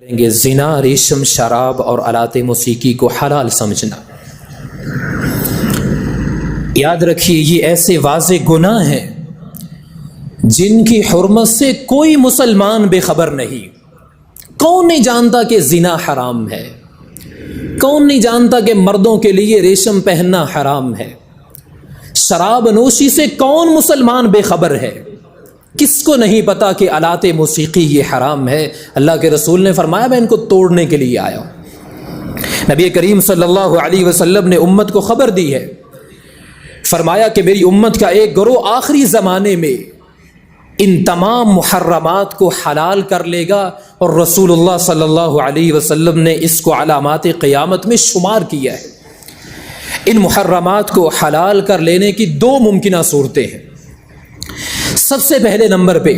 کریں گے زنا، ریشم، شراب اور آلات موسیقی کو حلال سمجھنا۔ یاد رکھیے یہ ایسے واضح گناہ ہیں جن کی حرمت سے کوئی مسلمان بے خبر نہیں۔ کون نہیں جانتا کہ زنا حرام ہے؟ کون نہیں جانتا کہ مردوں کے لیے ریشم پہننا حرام ہے؟ شراب نوشی سے کون مسلمان بے خبر ہے؟ کس کو نہیں پتا کہ آلات موسیقی یہ حرام ہے؟ اللہ کے رسول نے فرمایا میں ان کو توڑنے کے لیے آیا ہوں۔ نبی کریم صلی اللہ علیہ وسلم نے امت کو خبر دی ہے، فرمایا کہ میری امت کا ایک گروہ آخری زمانے میں ان تمام محرمات کو حلال کر لے گا، اور رسول اللہ صلی اللہ علیہ وسلم نے اس کو علامات قیامت میں شمار کیا ہے۔ ان محرمات کو حلال کر لینے کی دو ممکنہ صورتیں ہیں۔ سب سے پہلے نمبر پہ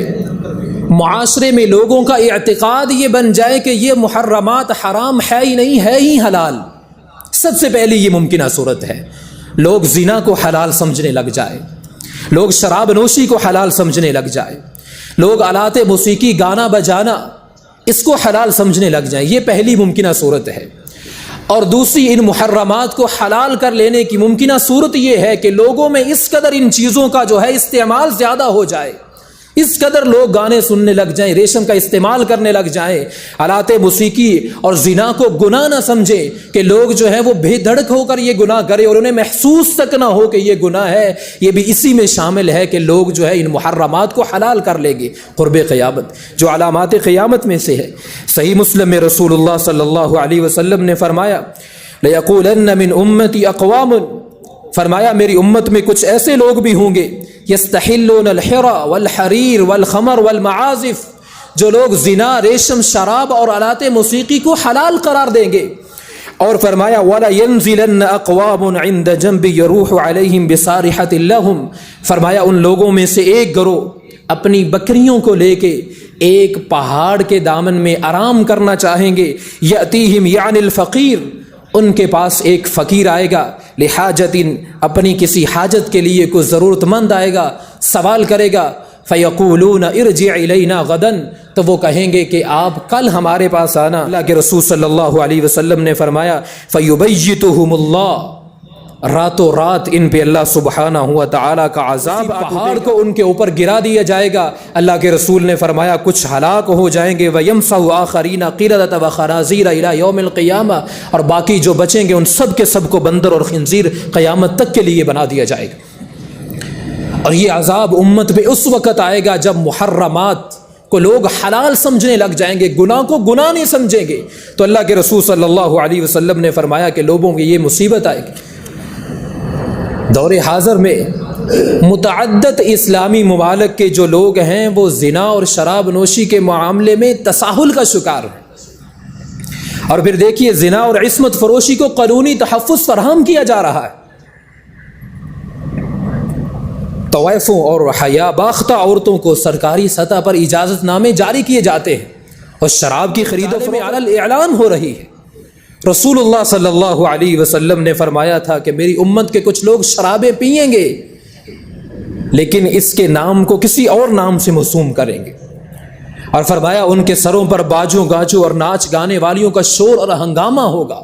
معاشرے میں لوگوں کا اعتقاد یہ بن جائے کہ یہ محرمات حرام ہے ہی نہیں، ہے ہی حلال۔ سب سے پہلی یہ ممکنہ صورت ہے، لوگ زنا کو حلال سمجھنے لگ جائے، لوگ شراب نوشی کو حلال سمجھنے لگ جائے، لوگ آلات موسیقی گانا بجانا اس کو حلال سمجھنے لگ جائیں۔ یہ پہلی ممکنہ صورت ہے۔ اور دوسری ان محرمات کو حلال کر لینے کی ممکنہ صورت یہ ہے کہ لوگوں میں اس قدر ان چیزوں کا جو ہے استعمال زیادہ ہو جائے، اس قدر لوگ گانے سننے لگ جائیں، ریشم کا استعمال کرنے لگ جائیں، آلات موسیقی اور زنا کو گناہ نہ سمجھیں کہ لوگ جو ہے وہ بے دھڑک ہو کر یہ گناہ کریں اور انہیں محسوس تک نہ ہو کہ یہ گناہ ہے۔ یہ بھی اسی میں شامل ہے کہ لوگ جو ہے ان محرمات کو حلال کر لیں گے۔ قرب قیامت جو علامات قیامت میں سے ہے، صحیح مسلم میں رسول اللہ صلی اللہ علیہ وسلم نے فرمایا لَيَقُولَنَّ مِنْ أُمَّتِي أَقْوَامٌ، فرمایا میری امت میں کچھ ایسے لوگ بھی ہوں گے یستحلون الحرى والحریر والخمر والمعازف، جو لوگ زنا، ریشم، شراب اور آلات موسیقی کو حلال قرار دیں گے۔ اور فرمایا وَلَيَنزِلَنَّ أَقْوَامٌ عِنْدَ جَنْبِ يَرُوحُ عَلَيْهِمْ بِصَارِحَةٍ لَهُمْ، فرمایا ان لوگوں میں سے ایک گروہ اپنی بکریوں کو لے کے ایک پہاڑ کے دامن میں آرام کرنا چاہیں گے۔ يَأْتِيهِمْ يَعْنِ الْفَقِيرُ، ان کے پاس ایک فقیر آئے گا، لحاجتن، اپنی کسی حاجت کے لیے کوئی ضرورت مند آئے گا، سوال کرے گا، فیقولون ارجع الینا غدا، تو وہ کہیں گے کہ آپ کل ہمارے پاس آنا۔ اللہ کے رسول صلی اللہ علیہ وسلم نے فرمایا فیبیتہم اللہ، راتوں رات ان پہ اللہ سبحانہ و تعالیٰ کا عذاب پہاڑ کو ان کے اوپر گرا دیا جائے گا۔ اللہ کے رسول نے فرمایا کچھ ہلاک ہو جائیں گے، وَيَمْسَحُ آخَرِينَ قِرَدَةَ وَخَنَازِيرَ إِلَى يَوْمِ الْقِيَامَةِ، اور باقی جو بچیں گے ان سب کے سب کو بندر اور خنزیر قیامت تک کے لیے بنا دیا جائے گا۔ اور یہ عذاب امت پہ اس وقت آئے گا جب محرمات کو لوگ حلال سمجھنے لگ جائیں گے، گناہ کو گناہ نہیں سمجھیں گے۔ تو اللہ کے رسول صلی اللہ علیہ وسلم نے فرمایا کہ لوگوں کی یہ مصیبت آئے گی۔ دور حاضر میں متعدد اسلامی ممالک کے جو لوگ ہیں وہ زنا اور شراب نوشی کے معاملے میں تساہل کا شکار ہیں، اور پھر دیکھیے زنا اور عصمت فروشی کو قانونی تحفظ فراہم کیا جا رہا ہے۔ طوائفوں اور حیا باختہ عورتوں کو سرکاری سطح پر اجازت نامے جاری کیے جاتے ہیں، اور شراب کی خرید و فروخت میں علن اعلان ہو رہی ہے۔ رسول اللہ صلی اللہ علیہ وسلم نے فرمایا تھا کہ میری امت کے کچھ لوگ شرابیں پئیں گے لیکن اس کے نام کو کسی اور نام سے موسوم کریں گے، اور فرمایا ان کے سروں پر باجوں گاجوں اور ناچ گانے والیوں کا شور اور ہنگامہ ہوگا،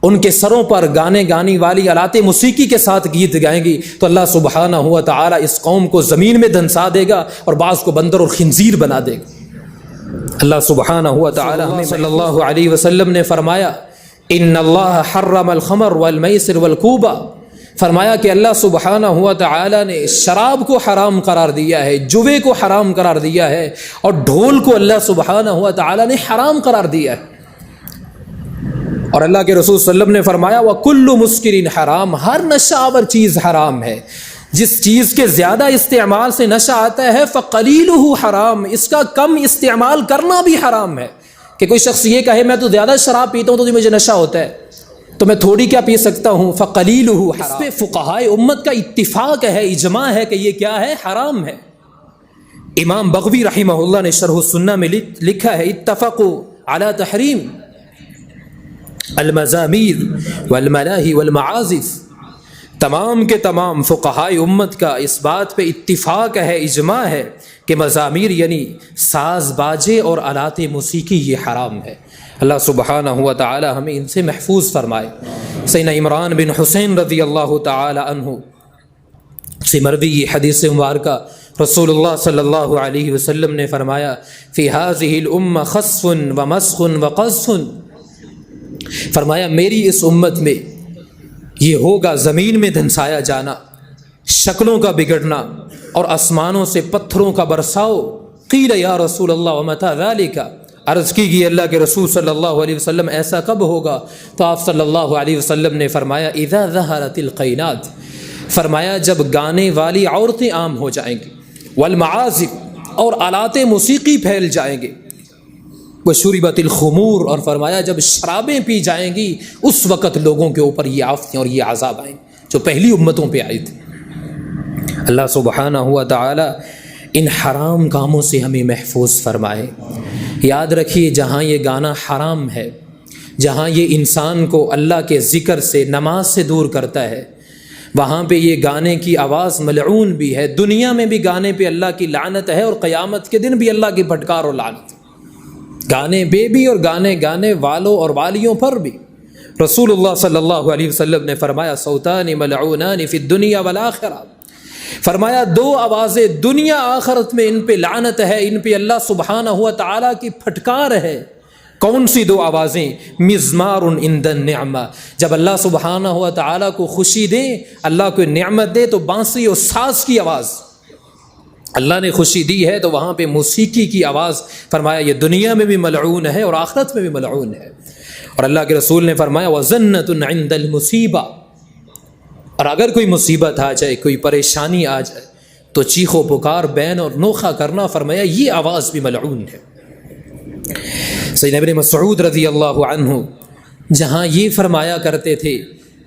ان کے سروں پر گانے گانے والی آلات موسیقی کے ساتھ گیت گائیں گی، تو اللہ سبحانہ و تعالی اس قوم کو زمین میں دھنسا دے گا اور بعض کو بندر اور خنزیر بنا دے گا۔ اللہ سبحانہ و تعالی صلی اللہ علیہ وسلم نے فرمایا ان اللہ حرم الخمر والمیسر والکوبہ، فرمایا کہ اللہ سبحانہ و تعالی نے شراب کو حرام قرار دیا ہے، جوے کو حرام قرار دیا ہے، اور ڈھول کو اللہ سبحانہ و تعالی نے حرام قرار دیا ہے۔ اور اللہ کے رسول صلی اللہ علیہ وسلم نے فرمایا وَكُلُّ مُسْكِرٍ حرام، ہر نشہ آور چیز حرام ہے۔ جس چیز کے زیادہ استعمال سے نشہ آتا ہے فَقَلِيلُهُ حرام، اس کا کم استعمال کرنا بھی حرام ہے۔ کہ کوئی شخص یہ کہے میں تو زیادہ شراب پیتا ہوں تو مجھے نشہ ہوتا ہے، تو میں تھوڑی کیا پی سکتا ہوں، فَقَلِيلُهُ حرام۔ اس پہ فقہائے امت کا اتفاق ہے، اجماع ہے کہ یہ کیا ہے، حرام ہے۔ امام بغوی رحمہ اللہ نے شرح السنہ میں لکھا ہے اتفقوا علی تحریم المزامیر والملاہی والمعازف، تمام کے تمام فقہائے امت کا اس بات پہ اتفاق ہے، اجماع ہے کہ مزامیر یعنی ساز باجے اور آلات موسیقی یہ حرام ہے۔ اللہ سبحانہ و تعالی ہمیں ان سے محفوظ فرمائے۔ سیدنا عمران بن حسین رضی اللہ تعالی عنہ سے مروی یہ حدیث مبارکہ، رسول اللہ صلی اللہ علیہ وسلم نے فرمایا فی هذه الامہ خسف و مسخ و قذف، فرمایا میری اس امت میں یہ ہوگا زمین میں دھنسایا جانا، شکلوں کا بگڑنا اور آسمانوں سے پتھروں کا برساؤ۔ قیل یا رسول اللہ ومتی ذلک، عرض کی گئی اللہ کے رسول صلی اللہ علیہ وسلم ایسا کب ہوگا؟ تو آپ صلی اللہ علیہ وسلم نے فرمایا اذا ظہرت القینات، فرمایا جب گانے والی عورتیں عام ہو جائیں گی، والمعازف اور آلات موسیقی پھیل جائیں گے، وشربت الخمور اور فرمایا جب شرابیں پی جائیں گی اس وقت لوگوں کے اوپر یہ آفتیں اور یہ عذاب آئیں گے جو پہلی امتوں پہ آئی تھی۔ اللہ سبحانہ و تعالی ان حرام کاموں سے ہمیں محفوظ فرمائے۔ یاد رکھیے جہاں یہ گانا حرام ہے، جہاں یہ انسان کو اللہ کے ذکر سے نماز سے دور کرتا ہے، وہاں پہ یہ گانے کی آواز ملعون بھی ہے، دنیا میں بھی گانے پہ اللہ کی لعنت ہے اور قیامت کے دن بھی اللہ کی پھٹکار اور لعنت، گانے پہ بھی اور گانے والوں اور والیوں پر بھی۔ رسول اللہ صلی اللہ علیہ وسلم نے فرمایا صوتان ملعونان فی الدنیا والآخرہ، فرمایا دو آوازیں دنیا آخرت میں ان پہ لعنت ہے، ان پہ اللہ سبحانہ و تعالیٰ کی پھٹکار ہے۔ کون سی دو آوازیں؟ مزمار عند النعمہ، جب اللہ سبحانہ و تعالیٰ کو خوشی دے، اللہ کو نعمت دے تو بانسری اور ساز کی آواز، اللہ نے خوشی دی ہے تو وہاں پہ موسیقی کی آواز، فرمایا یہ دنیا میں بھی ملعون ہے اور آخرت میں بھی ملعون ہے۔ اور اللہ کے رسول نے فرمایا وَزَنَّةٌ عِنْدَ الْمُصِيبَةِ، اور اگر کوئی مصیبت آ جائے، کوئی پریشانی آ جائے تو چیخ و پکار، بین اور نوخہ کرنا، فرمایا یہ آواز بھی ملعون ہے۔ سیدنا ابن مسعود رضی اللہ عنہ جہاں یہ فرمایا کرتے تھے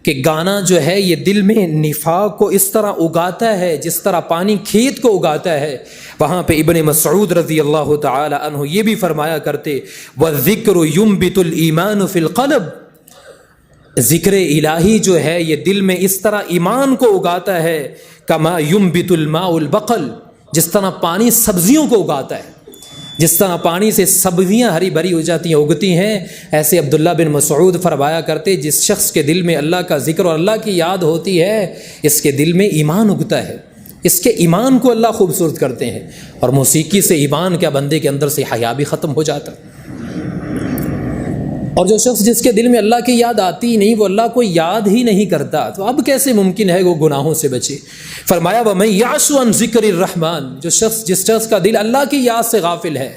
کہ گانا جو ہے یہ دل میں نفاق کو اس طرح اگاتا ہے جس طرح پانی کھیت کو اگاتا ہے، وہاں پہ ابن مسعود رضی اللہ تعالی عنہ یہ بھی فرمایا کرتے وَالذِّكْرُ يُنْبِتُ الْإِيمَانُ فِي الْقَلْبِ، ذکر الہی جو ہے یہ دل میں اس طرح ایمان کو اگاتا ہے، کما ينبت الماء البقل، جس طرح پانی سبزیوں کو اگاتا ہے، جس طرح پانی سے سبزیاں ہری بھری ہو جاتی ہیں، اگتی ہیں، ایسے عبداللہ بن مسعود فرمایا کرتے جس شخص کے دل میں اللہ کا ذکر اور اللہ کی یاد ہوتی ہے اس کے دل میں ایمان اگتا ہے، اس کے ایمان کو اللہ خوبصورت کرتے ہیں۔ اور موسیقی سے ایمان کیا، بندے کے اندر سے حیا بھی ختم ہو جاتا۔ اور جو شخص جس کے دل میں اللہ کی یاد آتی ہی نہیں، وہ اللہ کو یاد ہی نہیں کرتا، تو اب کیسے ممکن ہے وہ گناہوں سے بچے؟ فرمایا وَمَن يَعْشُ عَن ذِكْرِ الرَّحْمَٰنِ، جس شخص کا دل اللہ کی یاد سے غافل ہے،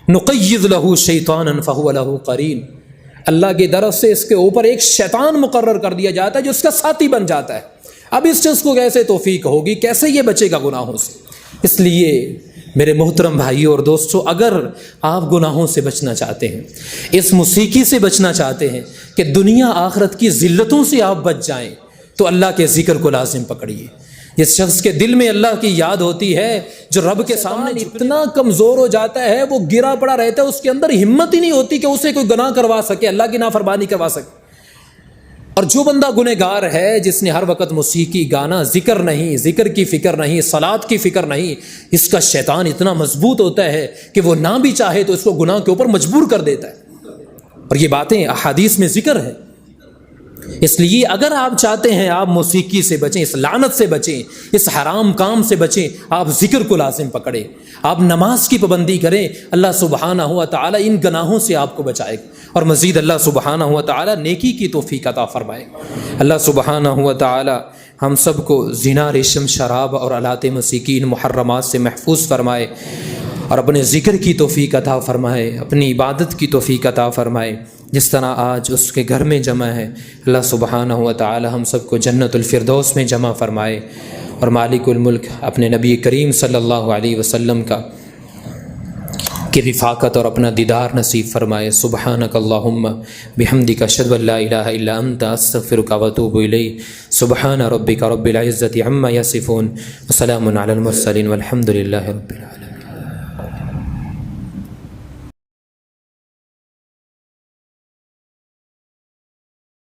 نُقَيِّضْ لَهُ شَيْطَانًا فَهُوَ لَهُ قَرِينٌ، اللہ کی طرف سے اس کے اوپر ایک شیطان مقرر کر دیا جاتا ہے جو اس کا ساتھی بن جاتا ہے۔ اب اس شخص کو کیسے توفیق ہوگی، کیسے یہ بچے گا گناہوں سے؟ اس لیے میرے محترم بھائیوں اور دوستوں، اگر آپ گناہوں سے بچنا چاہتے ہیں، اس موسیقی سے بچنا چاہتے ہیں کہ دنیا آخرت کی ذلتوں سے آپ بچ جائیں، تو اللہ کے ذکر کو لازم پکڑیے۔ جس شخص کے دل میں اللہ کی یاد ہوتی ہے، جو رب کے سامنے اتنا کمزور ہو جاتا ہے، وہ گرا پڑا رہتا ہے، اس کے اندر ہمت ہی نہیں ہوتی کہ اسے کوئی گناہ کروا سکے، اللہ کی نافرمانی کروا سکے۔ اور جو بندہ گنہگار ہے، جس نے ہر وقت موسیقی گانا، ذکر نہیں، ذکر کی فکر نہیں، صلاۃ کی فکر نہیں، اس کا شیطان اتنا مضبوط ہوتا ہے کہ وہ نہ بھی چاہے تو اس کو گناہ کے اوپر مجبور کر دیتا ہے۔ اور یہ باتیں احادیث میں ذکر ہے۔ اس لیے اگر آپ چاہتے ہیں آپ موسیقی سے بچیں، اس لعنت سے بچیں، اس حرام کام سے بچیں، آپ ذکر کو لازم پکڑیں، آپ نماز کی پابندی کریں، اللہ سبحانہ و تعالی ان گناہوں سے آپ کو بچائے گا، اور مزید اللہ سبحانہ و تعالی نیکی کی توفیق عطا فرمائے۔ اللہ سبحانہ و تعالی ہم سب کو زنا، ریشم، شراب اور آلات موسیقی ان محرمات سے محفوظ فرمائے، اور اپنے ذکر کی توفیق عطا فرمائے، اپنی عبادت کی توفیق عطا فرمائے۔ جس طرح آج اس کے گھر میں جمع ہے، اللہ سبحانہ و تعالی ہم سب کو جنت الفردوس میں جمع فرمائے، اور مالک الملک اپنے نبی کریم صلی اللہ علیہ وسلم کی رفاقت اور اپنا دیدار نصیب فرمائے۔ سبحانک اللہم بحمدک اشہد ان لا الہ الا انت استغفرک واتوب الیک۔ سبحان ربک رب العزۃ عما یصفون وسلام علی المرسلین والحمد للہ رب العالمین۔